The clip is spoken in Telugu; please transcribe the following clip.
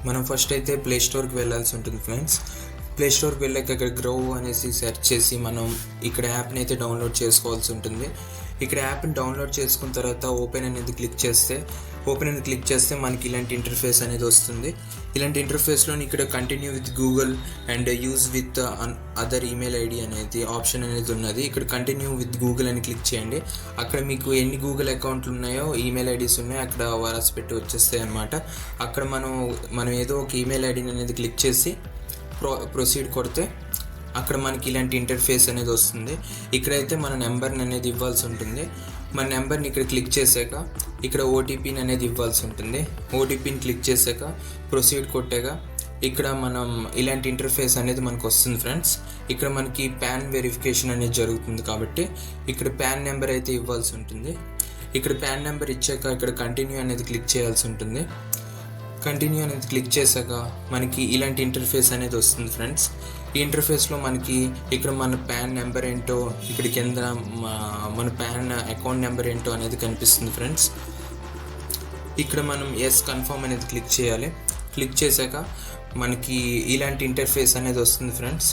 మనం ఫస్ట్ అయితే ప్లే స్టోర్కి వెళ్ళాల్సి ఉంటుంది ఫ్రెండ్స్. ప్లే స్టోర్కి వెళ్ళాక ఇక్కడ గ్రో అనేసి సెర్చ్ చేసి మనం ఇక్కడ యాప్ని అయితే డౌన్లోడ్ చేసుకోవాల్సి ఉంటుంది. ఇక్కడ యాప్ని డౌన్లోడ్ చేసుకున్న తర్వాత ఓపెన్ అనేది క్లిక్ చేస్తే మనకి ఇలాంటి ఇంటర్ఫేస్ అనేది వస్తుంది. ఇలాంటి ఇంటర్ఫేస్లో ఇక్కడ continue with Google and use with other email ID అనేది ఆప్షన్ అనేది ఉన్నది. ఇక్కడ కంటిన్యూ విత్ గూగుల్ అని క్లిక్ చేయండి. అక్కడ మీకు ఎన్ని గూగుల్ అకౌంట్లు ఉన్నాయో, ఈమెయిల్ ఐడీస్ ఉన్నాయో అక్కడ వారస్ పెట్టి వచ్చేస్తాయి అన్నమాట. అక్కడ మనం ఏదో ఒక ఈమెయిల్ ఐడిని అనేది క్లిక్ చేసి ప్రొసీడ్ కొడితే అక్కడ మనకి ఇలాంటి ఇంటర్ఫేస్ అనేది వస్తుంది. ఇక్కడైతే మన నెంబర్ని అనేది ఇవ్వాల్సి ఉంటుంది. మన నెంబర్ని ఇక్కడ క్లిక్ చేశాక ఇక్కడ ఓటీపీని అనేది ఇవ్వాల్సి ఉంటుంది. ఓటీపీని క్లిక్ చేశాక ప్రొసీడ్ కొట్టాక ఇక్కడ మనం ఇలాంటి ఇంటర్ఫేస్ అనేది మనకు వస్తుంది ఫ్రెండ్స్. ఇక్కడ మనకి ప్యాన్ వెరిఫికేషన్ అనేది జరుగుతుంది కాబట్టి ఇక్కడ ప్యాన్ నెంబర్ అయితే ఇవ్వాల్సి ఉంటుంది. ఇక్కడ ప్యాన్ నెంబర్ ఇచ్చాక ఇక్కడ కంటిన్యూ అనేది క్లిక్ చేయాల్సి ఉంటుంది. కంటిన్యూ అనేది క్లిక్ చేశాక మనకి ఇలాంటి ఇంటర్ఫేస్ అనేది వస్తుంది ఫ్రెండ్స్. ఈ ఇంటర్ఫేస్లో మనకి ఇక్కడ మన ప్యాన్ నెంబర్ ఏంటో, ఇక్కడ కింద మన ప్యాన్ అకౌంట్ నెంబర్ ఏంటో అనేది కనిపిస్తుంది ఫ్రెండ్స్. ఇక్కడ మనం ఎస్ కన్ఫర్మ్ అనేది క్లిక్ చేయాలి. క్లిక్ చేశాక మనకి ఇలాంటి ఇంటర్ఫేస్ అనేది వస్తుంది ఫ్రెండ్స్.